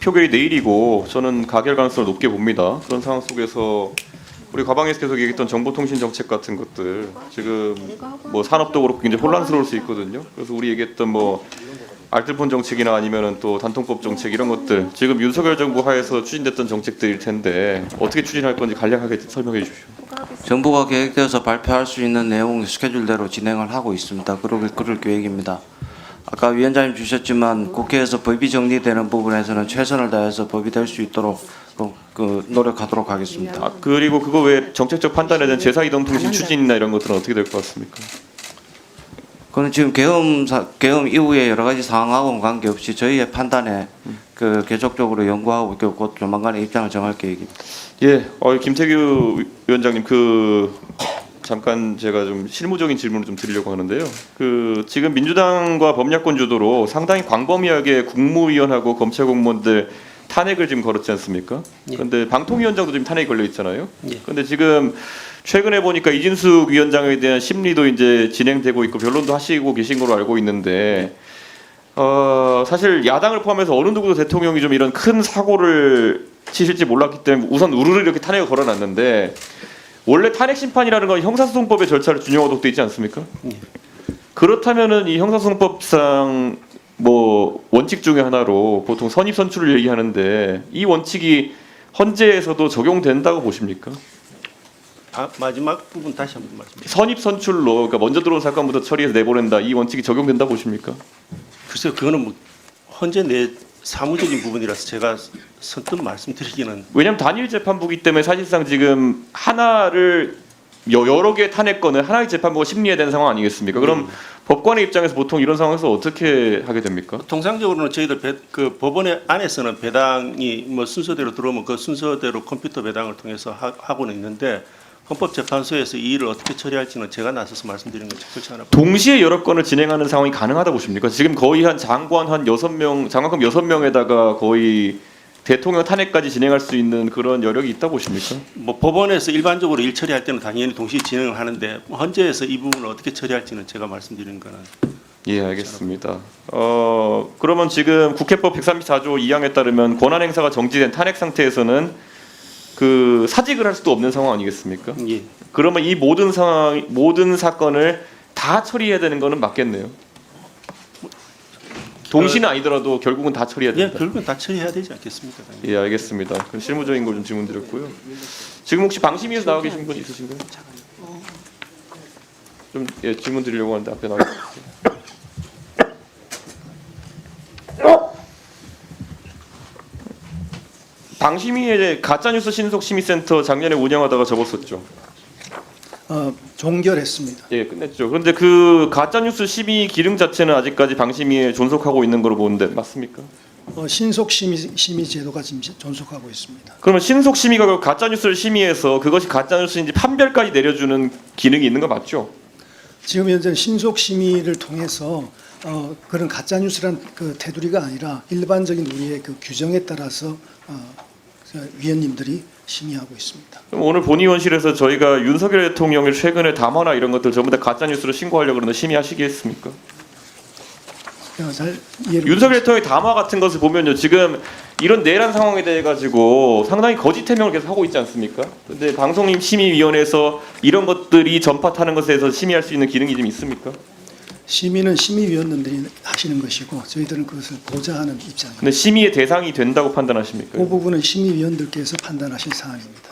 표결이 내일이고 저는 가결 가능성을 높게 봅니다. 그런 상황 속에서 우리 과방에서 계속 얘기했던 정보통신 정책 같은 것들 지금 뭐 산업도 그렇고 굉장히 혼란스러울 수 있거든요. 그래서 우리 얘기했던 뭐 알뜰폰 정책이나 아니면은 또 단통법 정책 이런 것들 지금 윤석열 정부 하에서 추진됐던 정책들일 텐데 어떻게 추진할 건지 간략하게 설명해 주십시오. 정부가 계획되어서 발표할 수 있는 내용 스케줄대로 진행을 하고 있습니다. 그럴 계획입니다. 아까 위원장님 주셨지만 국회에서 법이 정리되는 부분에서는 최선을 다해서 법이 될 수 있도록 노력하도록 하겠습니다. 아, 그리고 그거 외에 정책적 판단에 대한 제사이동통신 추진이나 이런 것들은 어떻게 될 것 같습니까? 그는 지금 계엄 이후에 여러 가지 상황하고는 관계없이 저희의 판단에 계속적으로 연구하고 있고 곧 조만간에 입장을 정할 계획입니다. 예, 김태규 위원장님 잠깐 제가 좀 실무적인 질문을 좀 드리려고 하는데요. 지금 민주당과 법야권 주도로 상당히 광범위하게 국무위원하고 검찰 공무원들 탄핵을 지금 걸었지 않습니까? 그런데 방통위원장도 지금 탄핵이 걸려 있잖아요. 그런데 지금 최근에 보니까 이진숙 위원장에 대한 심리도 이제 진행되고 있고 변론도 하시고 계신 걸로 알고 있는데 사실 야당을 포함해서 어느 누구도 대통령이 좀 이런 큰 사고를 치실지 몰랐기 때문에 우선 우르르 이렇게 탄핵을 걸어놨는데 원래 탄핵 심판이라는 건 형사소송법의 절차를 준용하도록 돼 있지 않습니까? 그렇다면은 이 형사소송법상 뭐 원칙 중에 하나로 보통 선입 선출을 얘기하는데 이 원칙이 헌재에서도 적용된다고 보십니까? 마지막 부분 다시 한번 말씀해 주세요. 선입 선출로 그러니까 먼저 들어온 사건부터 처리해서 내보낸다 이 원칙이 적용된다 보십니까? 글쎄요, 그거는 뭐 헌재 내 사무적인 부분이라서 제가 선뜻 말씀드리기는. 왜냐하면 단일 재판부기 때문에 사실상 지금 하나를 여러 개의 탄핵건을 하나의 재판부가 심리해야 되는 상황 아니겠습니까? 그럼 법관의 입장에서 보통 이런 상황에서 어떻게 하게 됩니까? 통상적으로는 저희들 그 법원의 안에서는 배당이 뭐 순서대로 들어오면 그 순서대로 컴퓨터 배당을 통해서 하고는 있는데 헌법재판소에서 이 일을 어떻게 처리할지는 제가 나서서 말씀드리는 건 적절치 않아 보입니다. 동시에 여러 건을 진행하는 상황이 가능하다 보십니까? 지금 거의 한 장관 한 6명, 장관급 6명에다가 거의 대통령 탄핵까지 진행할 수 있는 그런 여력이 있다 보십니까? 뭐 법원에서 일반적으로 일 처리할 때는 당연히 동시에 진행을 하는데 헌재에서 이 부분을 어떻게 처리할지는 제가 말씀드리는 거는. 예, 알겠습니다. 그러면 지금 국회법 134조 2항에 따르면 권한 행사가 정지된 탄핵 상태에서는 사직을 할 수도 없는 상황 아니겠습니까? 예. 그러면 이 모든 사건을 다 처리해야 되는 거는 맞겠네요. 동시는 아니더라도 결국은 다 처리해야 예, 된다. 결국은 다 처리해야 되지 않겠습니까? 당연히. 예, 알겠습니다. 그럼 실무적인 거 좀 질문드렸고요. 지금 혹시 방심위에서 나와 계신 분 있으신가요? 좀 질문 드리려고 하는데 앞에 나와 계세요. 방심위의 가짜뉴스 신속심의센터 작년에 운영하다가 접었었죠. 종결했습니다. 예, 끝냈죠. 그런데 그 가짜뉴스 심의 기능 자체는 아직까지 방심위에 존속하고 있는 걸로 보는데 맞습니까? 신속심의 제도가 지금 존속하고 있습니다. 그러면 신속심의가 그 가짜뉴스를 심의해서 그것이 가짜뉴스인지 판별까지 내려주는 기능이 있는 거 맞죠? 지금 현재 신속심의를 통해서 그런 가짜뉴스란 그 테두리가 아니라 일반적인 우리의 그 규정에 따라서 위원님들이 심의하고 있습니다. 그럼 오늘 본의원실에서 저희가 윤석열 대통령의 최근의 담화나 이런 것들 전부 다 가짜뉴스로 신고하려고 그러는데 심의하시겠습니까? 잘 이해를 윤석열 대통령의 담화 같은 것을 보면요, 지금 이런 내란 상황에 대해 가지고 상당히 거짓 해명을 계속 하고 있지 않습니까? 근데 방송임 심의위원회에서 이런 것들이 전파 타는 것에 대해서 심의할 수 있는 기능이 좀 있습니까? 심의는 심의위원들이 하시는 것이고 저희들은 그것을 보좌하는 입장입니다. 근데 심의의 대상이 된다고 판단하십니까? 그 부분은 심의위원들께서 판단하실 사안입니다.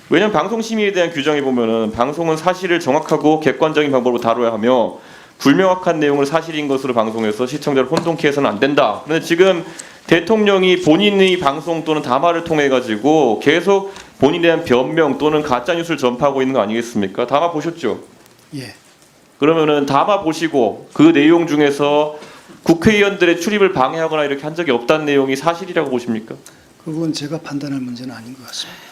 왜냐하면 방송 심의에 대한 규정에 보면은 방송은 사실을 정확하고 객관적인 방법으로 다뤄야 하며 불명확한 내용을 사실인 것으로 방송해서 시청자를 혼동케 해서는 안 된다. 그런데 지금 대통령이 본인의 방송 또는 담화를 통해 가지고 계속 본인에 대한 변명 또는 가짜 뉴스를 전파하고 있는 거 아니겠습니까? 담화 보셨죠? 예, 그러면은 담화 보시고 그 내용 중에서 국회의원들의 출입을 방해하거나 이렇게 한 적이 없다는 내용이 사실이라고 보십니까? 그건 제가 판단할 문제는 아닌 것 같습니다.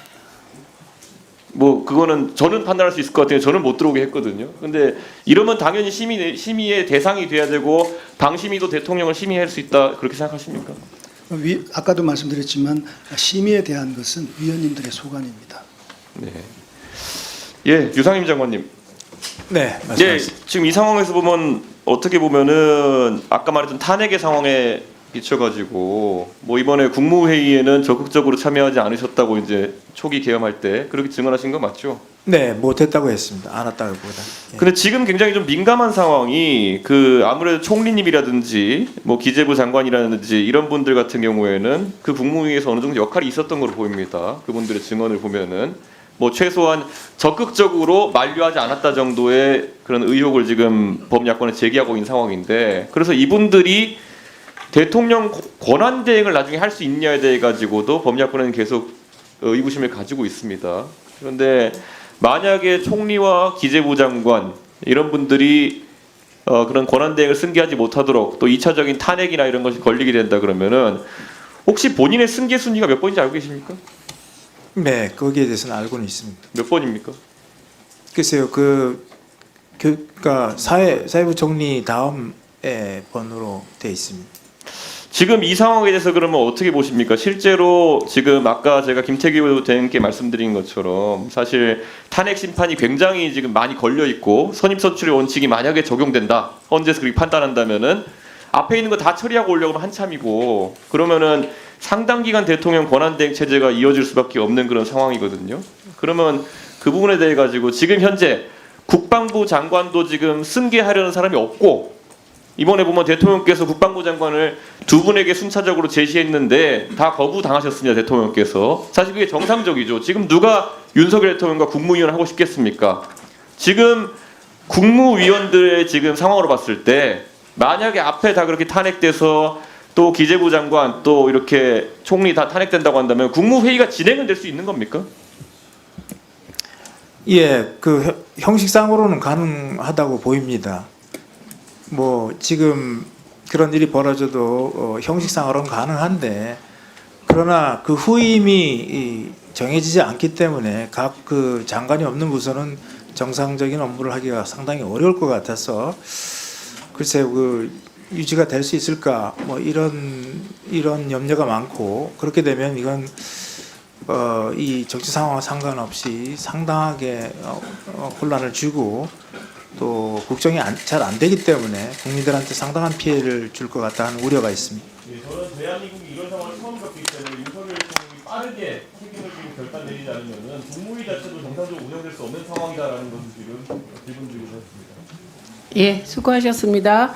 뭐 그거는 저는 판단할 수 있을 것 같아요. 저는 못 들어오게 했거든요. 근데 이러면 당연히 심의의 대상이 돼야 되고 방심위도 대통령을 심의할 수 있다 그렇게 생각하십니까? 아까도 말씀드렸지만 심의에 대한 것은 위원님들의 소관입니다. 네. 예, 유상임 장관님. 네, 예, 말씀하십시오. 지금 이 상황에서 보면 어떻게 보면은 아까 말했던 탄핵의 상황에 끼쳐가지고 뭐 이번에 국무회의에는 적극적으로 참여하지 않으셨다고 이제 초기 계엄할 때 그렇게 증언하신 거 맞죠? 네, 못했다고 했습니다. 안 왔다기보다. 예. 근데 지금 굉장히 좀 민감한 상황이 그 아무래도 총리님이라든지 뭐 기재부 장관이라든지 이런 분들 같은 경우에는 그 국무회의에서 어느 정도 역할이 있었던 걸로 보입니다. 그분들의 증언을 보면은 뭐 최소한 적극적으로 만류하지 않았다 정도의 그런 의혹을 지금 범야권에 제기하고 있는 상황인데 그래서 이분들이 대통령 권한 대행을 나중에 할 수 있냐에 대해 가지고도 범야권은 계속 의구심을 가지고 있습니다. 그런데 만약에 총리와 기재부 장관 이런 분들이 그런 권한 대행을 승계하지 못하도록 또 2차적인 탄핵이나 이런 것이 걸리게 된다 그러면은 혹시 본인의 승계 순위가 몇 번인지 알고 계십니까? 네, 거기에 대해서는 알고는 있습니다. 몇 번입니까? 글쎄요, 그러니까 사회부 총리 다음에 번호로 돼 있습니다. 지금 이 상황에 대해서 그러면 어떻게 보십니까? 실제로 지금 아까 제가 김태규 대행께 말씀드린 것처럼 사실 탄핵 심판이 굉장히 지금 많이 걸려 있고 선임 선출의 원칙이 만약에 적용된다. 헌재에서 그렇게 판단한다면은 앞에 있는 거 다 처리하고 오려고 하면 한참이고 그러면은 상당 기간 대통령 권한대행 체제가 이어질 수밖에 없는 그런 상황이거든요. 그러면 그 부분에 대해 가지고 지금 현재 국방부 장관도 지금 승계하려는 사람이 없고 이번에 보면 대통령께서 국방부 장관을 두 분에게 순차적으로 제시했는데 다 거부당하셨습니다. 대통령께서. 사실 그게 정상적이죠. 지금 누가 윤석열 대통령과 국무위원을 하고 싶겠습니까? 지금 국무위원들의 지금 상황으로 봤을 때 만약에 앞에 다 그렇게 탄핵돼서 또 기재부 장관 또 이렇게 총리 다 탄핵된다고 한다면 국무회의가 진행은 될 수 있는 겁니까? 예, 그 형식상으로는 가능하다고 보입니다. 뭐 지금 그런 일이 벌어져도 형식상으로는 가능한데 그러나 그 후임이 정해지지 않기 때문에 각 그 장관이 없는 부서는 정상적인 업무를 하기가 상당히 어려울 것 같아서 글쎄 그 유지가 될 수 있을까 뭐 이런 염려가 많고 그렇게 되면 이건 이 정치 상황과 상관없이 상당하게 혼란을 주고 또 국정이 잘 안 되기 때문에 국민들한테 상당한 피해를 줄 것 같다는 우려가 있습니다. 예, 저는 대한민국이 이런 상황을 처음 겪기 때문에 윤석열 대통령이 빠르게 책임을 지고 결단 내리지 않으면은 국무회의 자체도 정상적으로 운영될 수 없는 상황이다라는 것을 지금 질문드리고 있습니다. 예, 수고하셨습니다.